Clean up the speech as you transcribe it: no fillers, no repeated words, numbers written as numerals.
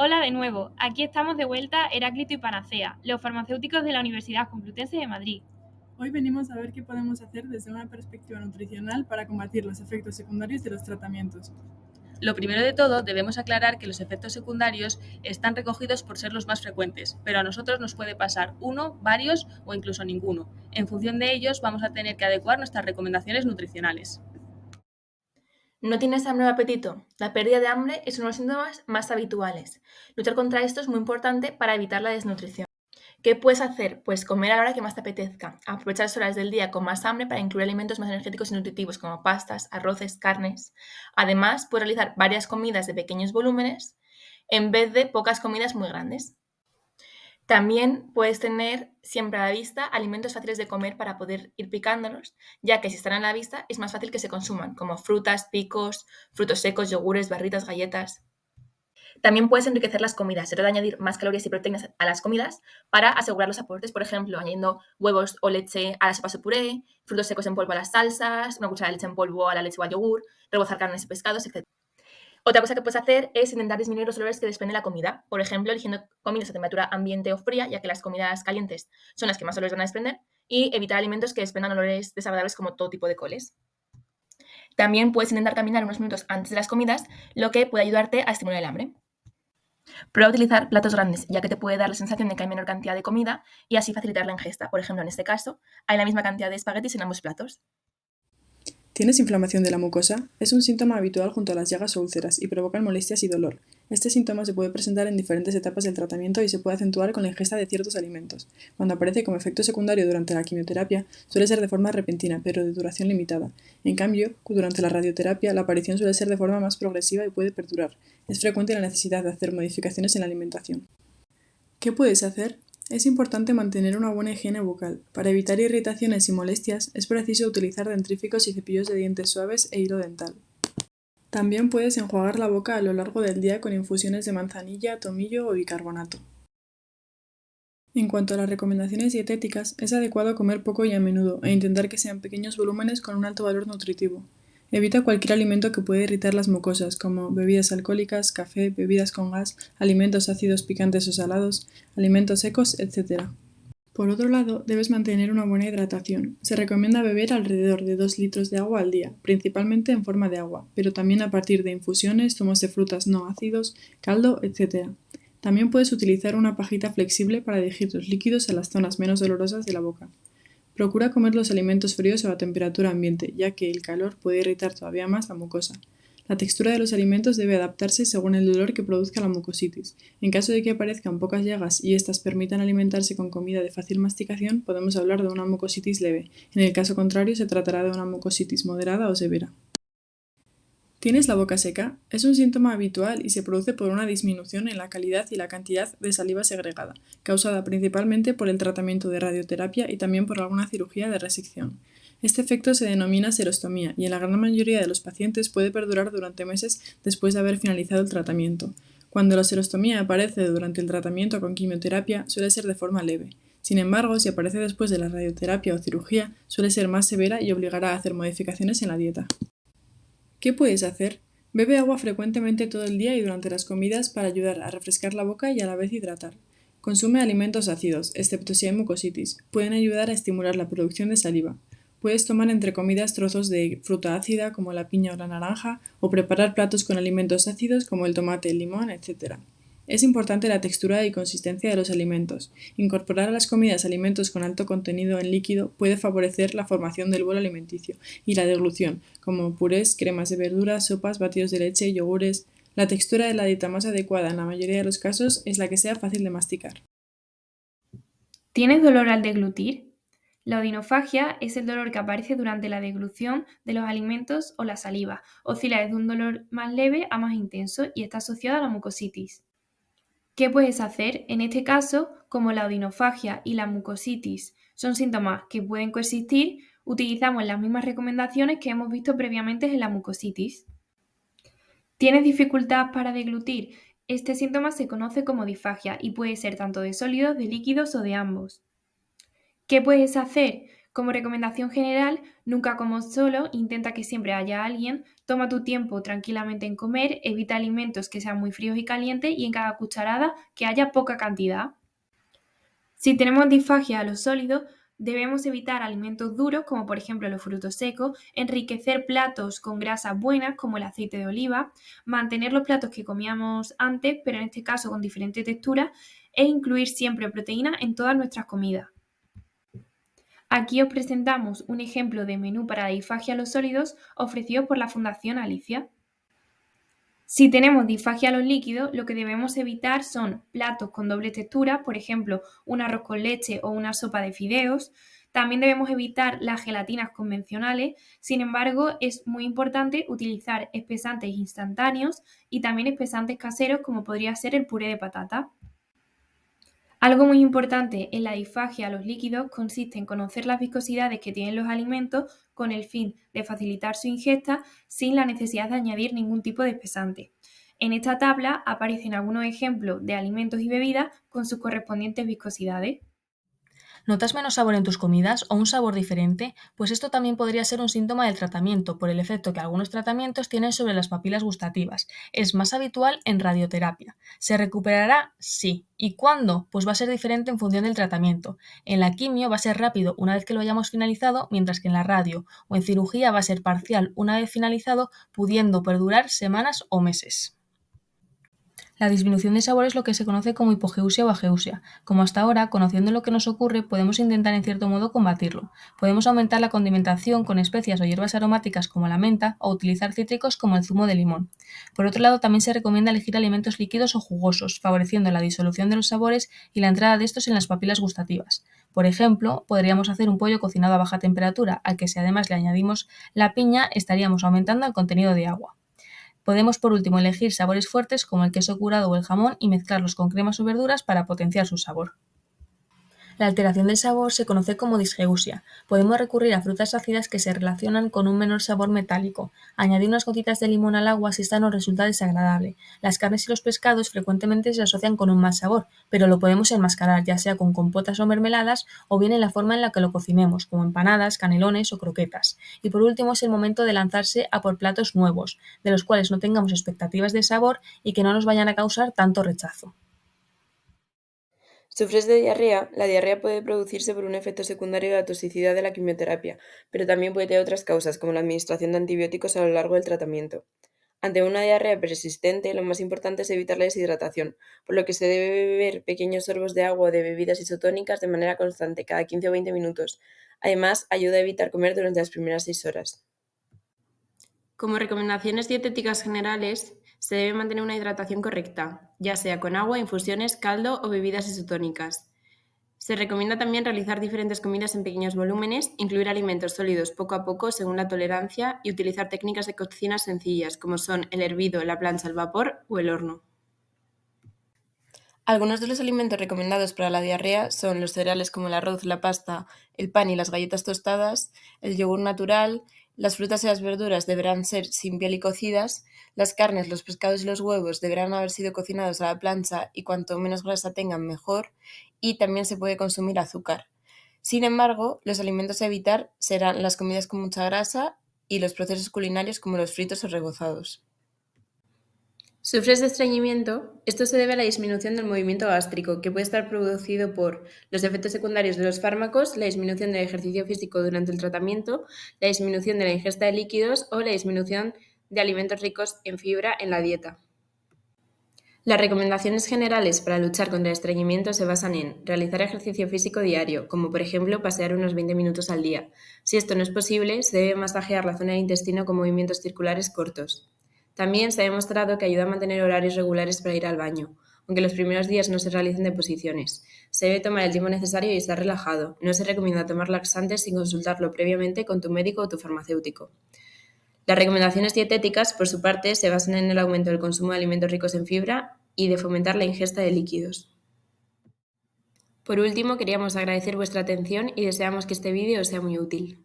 Hola de nuevo, aquí estamos de vuelta Heráclito y Panacea, los farmacéuticos de la Universidad Complutense de Madrid. Hoy venimos a ver qué podemos hacer desde una perspectiva nutricional para combatir los efectos secundarios de los tratamientos. Lo primero de todo, debemos aclarar que los efectos secundarios están recogidos por ser los más frecuentes, pero a nosotros nos puede pasar uno, varios o incluso ninguno. En función de ellos, vamos a tener que adecuar nuestras recomendaciones nutricionales. ¿No tienes hambre o apetito? La pérdida de hambre es uno de los síntomas más habituales. Luchar contra esto es muy importante para evitar la desnutrición. ¿Qué puedes hacer? Pues comer a la hora que más te apetezca. Aprovechar las horas del día con más hambre para incluir alimentos más energéticos y nutritivos como pastas, arroces, carnes. Además, puedes realizar varias comidas de pequeños volúmenes en vez de pocas comidas muy grandes. También puedes tener siempre a la vista alimentos fáciles de comer para poder ir picándolos, ya que si están a la vista es más fácil que se consuman, como frutas, picos, frutos secos, yogures, barritas, galletas. También puedes enriquecer las comidas. Se trata de añadir más calorías y proteínas a las comidas para asegurar los aportes, por ejemplo, añadiendo huevos o leche a las sopas o puré, frutos secos en polvo a las salsas, una cucharada de leche en polvo a la leche o al yogur, rebozar carnes y pescados, etc. Otra cosa que puedes hacer es intentar disminuir los olores que desprende la comida, por ejemplo, eligiendo comidas a temperatura ambiente o fría, ya que las comidas calientes son las que más olores van a desprender, y evitar alimentos que desprendan olores desagradables como todo tipo de coles. También puedes intentar caminar unos minutos antes de las comidas, lo que puede ayudarte a estimular el hambre. Prueba a utilizar platos grandes, ya que te puede dar la sensación de que hay menor cantidad de comida y así facilitar la ingesta. Por ejemplo, en este caso, hay la misma cantidad de espaguetis en ambos platos. ¿Tienes inflamación de la mucosa? Es un síntoma habitual junto a las llagas o úlceras y provocan molestias y dolor. Este síntoma se puede presentar en diferentes etapas del tratamiento y se puede acentuar con la ingesta de ciertos alimentos. Cuando aparece como efecto secundario durante la quimioterapia, suele ser de forma repentina, pero de duración limitada. En cambio, durante la radioterapia, la aparición suele ser de forma más progresiva y puede perdurar. Es frecuente la necesidad de hacer modificaciones en la alimentación. ¿Qué puedes hacer? Es importante mantener una buena higiene bucal. Para evitar irritaciones y molestias, es preciso utilizar dentríficos y cepillos de dientes suaves e hilo dental. También puedes enjuagar la boca a lo largo del día con infusiones de manzanilla, tomillo o bicarbonato. En cuanto a las recomendaciones dietéticas, es adecuado comer poco y a menudo e intentar que sean pequeños volúmenes con un alto valor nutritivo. Evita cualquier alimento que pueda irritar las mucosas, como bebidas alcohólicas, café, bebidas con gas, alimentos ácidos, picantes o salados, alimentos secos, etc. Por otro lado, debes mantener una buena hidratación. Se recomienda beber alrededor de 2 litros de agua al día, principalmente en forma de agua, pero también a partir de infusiones, zumos de frutas no ácidos, caldo, etc. También puedes utilizar una pajita flexible para dirigir los líquidos a las zonas menos dolorosas de la boca. Procura comer los alimentos fríos o a temperatura ambiente, ya que el calor puede irritar todavía más la mucosa. La textura de los alimentos debe adaptarse según el dolor que produzca la mucositis. En caso de que aparezcan pocas llagas y éstas permitan alimentarse con comida de fácil masticación, podemos hablar de una mucositis leve. En el caso contrario, se tratará de una mucositis moderada o severa. ¿Tienes la boca seca? Es un síntoma habitual y se produce por una disminución en la calidad y la cantidad de saliva segregada, causada principalmente por el tratamiento de radioterapia y también por alguna cirugía de resección. Este efecto se denomina serostomía y en la gran mayoría de los pacientes puede perdurar durante meses después de haber finalizado el tratamiento. Cuando la serostomía aparece durante el tratamiento con quimioterapia, suele ser de forma leve. Sin embargo, si aparece después de la radioterapia o cirugía, suele ser más severa y obligará a hacer modificaciones en la dieta. ¿Qué puedes hacer? Bebe agua frecuentemente todo el día y durante las comidas para ayudar a refrescar la boca y a la vez hidratar. Consume alimentos ácidos, excepto si hay mucositis. Pueden ayudar a estimular la producción de saliva. Puedes tomar entre comidas trozos de fruta ácida como la piña o la naranja o preparar platos con alimentos ácidos como el tomate, el limón, etc. Es importante la textura y consistencia de los alimentos. Incorporar a las comidas alimentos con alto contenido en líquido puede favorecer la formación del bolo alimenticio y la deglución, como purés, cremas de verduras, sopas, batidos de leche, yogures. La textura de la dieta más adecuada en la mayoría de los casos es la que sea fácil de masticar. ¿Tienes dolor al deglutir? La odinofagia es el dolor que aparece durante la deglución de los alimentos o la saliva. Oscila desde un dolor más leve a más intenso y está asociado a la mucositis. ¿Qué puedes hacer? En este caso, como la odinofagia y la mucositis son síntomas que pueden coexistir, utilizamos las mismas recomendaciones que hemos visto previamente en la mucositis. ¿Tienes dificultad para deglutir? Este síntoma se conoce como disfagia y puede ser tanto de sólidos, de líquidos o de ambos. ¿Qué puedes hacer? Como recomendación general, nunca comas solo, intenta que siempre haya alguien, toma tu tiempo tranquilamente en comer, evita alimentos que sean muy fríos y calientes y en cada cucharada que haya poca cantidad. Si tenemos disfagia a los sólidos, debemos evitar alimentos duros como por ejemplo los frutos secos, enriquecer platos con grasas buenas como el aceite de oliva, mantener los platos que comíamos antes, pero en este caso con diferente textura, e incluir siempre proteína en todas nuestras comidas. Aquí os presentamos un ejemplo de menú para disfagia a los sólidos ofrecido por la Fundación Alicia. Si tenemos disfagia a los líquidos, lo que debemos evitar son platos con doble textura, por ejemplo, un arroz con leche o una sopa de fideos. También debemos evitar las gelatinas convencionales, sin embargo, es muy importante utilizar espesantes instantáneos y también espesantes caseros como podría ser el puré de patata. Algo muy importante en la disfagia a los líquidos consiste en conocer las viscosidades que tienen los alimentos con el fin de facilitar su ingesta sin la necesidad de añadir ningún tipo de espesante. En esta tabla aparecen algunos ejemplos de alimentos y bebidas con sus correspondientes viscosidades. ¿Notas menos sabor en tus comidas o un sabor diferente? Pues esto también podría ser un síntoma del tratamiento, por el efecto que algunos tratamientos tienen sobre las papilas gustativas. Es más habitual en radioterapia. ¿Se recuperará? Sí. ¿Y cuándo? Pues va a ser diferente en función del tratamiento. En la quimio va a ser rápido una vez que lo hayamos finalizado, mientras que en la radio o en cirugía va a ser parcial una vez finalizado, pudiendo perdurar semanas o meses. La disminución de sabor es lo que se conoce como hipogeusia o ageusia. Como hasta ahora, conociendo lo que nos ocurre, podemos intentar en cierto modo combatirlo. Podemos aumentar la condimentación con especias o hierbas aromáticas como la menta o utilizar cítricos como el zumo de limón. Por otro lado, también se recomienda elegir alimentos líquidos o jugosos, favoreciendo la disolución de los sabores y la entrada de estos en las papilas gustativas. Por ejemplo, podríamos hacer un pollo cocinado a baja temperatura, al que si además le añadimos la piña, estaríamos aumentando el contenido de agua. Podemos por último elegir sabores fuertes como el queso curado o el jamón y mezclarlos con cremas o verduras para potenciar su sabor. La alteración del sabor se conoce como disgeusia. Podemos recurrir a frutas ácidas que se relacionan con un menor sabor metálico. Añadir unas gotitas de limón al agua si esta nos resulta desagradable. Las carnes y los pescados frecuentemente se asocian con un mal sabor, pero lo podemos enmascarar ya sea con compotas o mermeladas o bien en la forma en la que lo cocinemos, como empanadas, canelones o croquetas. Y por último es el momento de lanzarse a por platos nuevos, de los cuales no tengamos expectativas de sabor y que no nos vayan a causar tanto rechazo. ¿Sufres de diarrea? La diarrea puede producirse por un efecto secundario de la toxicidad de la quimioterapia, pero también puede tener otras causas, como la administración de antibióticos a lo largo del tratamiento. Ante una diarrea persistente, lo más importante es evitar la deshidratación, por lo que se debe beber pequeños sorbos de agua o de bebidas isotónicas de manera constante, cada 15 o 20 minutos. Además, ayuda a evitar comer durante las primeras 6 horas. Como recomendaciones dietéticas generales, se debe mantener una hidratación correcta, ya sea con agua, infusiones, caldo o bebidas isotónicas. Se recomienda también realizar diferentes comidas en pequeños volúmenes, incluir alimentos sólidos poco a poco según la tolerancia y utilizar técnicas de cocina sencillas como son el hervido, la plancha al vapor o el horno. Algunos de los alimentos recomendados para la diarrea son los cereales como el arroz, la pasta, el pan y las galletas tostadas, el yogur natural, las frutas y las verduras deberán ser sin piel y cocidas, las carnes, los pescados y los huevos deberán haber sido cocinados a la plancha y cuanto menos grasa tengan mejor, y también se puede consumir azúcar. Sin embargo, los alimentos a evitar serán las comidas con mucha grasa y los procesos culinarios como los fritos o rebozados. ¿Sufres de estreñimiento? Esto se debe a la disminución del movimiento gástrico, que puede estar producido por los efectos secundarios de los fármacos, la disminución del ejercicio físico durante el tratamiento, la disminución de la ingesta de líquidos o la disminución de alimentos ricos en fibra en la dieta. Las recomendaciones generales para luchar contra el estreñimiento se basan en realizar ejercicio físico diario, como por ejemplo pasear unos 20 minutos al día. Si esto no es posible, se debe masajear la zona del intestino con movimientos circulares cortos. También se ha demostrado que ayuda a mantener horarios regulares para ir al baño, aunque los primeros días no se realicen de posiciones. Se debe tomar el tiempo necesario y estar relajado. No se recomienda tomar laxantes sin consultarlo previamente con tu médico o tu farmacéutico. Las recomendaciones dietéticas, por su parte, se basan en el aumento del consumo de alimentos ricos en fibra y de fomentar la ingesta de líquidos. Por último, queríamos agradecer vuestra atención y deseamos que este vídeo os sea muy útil.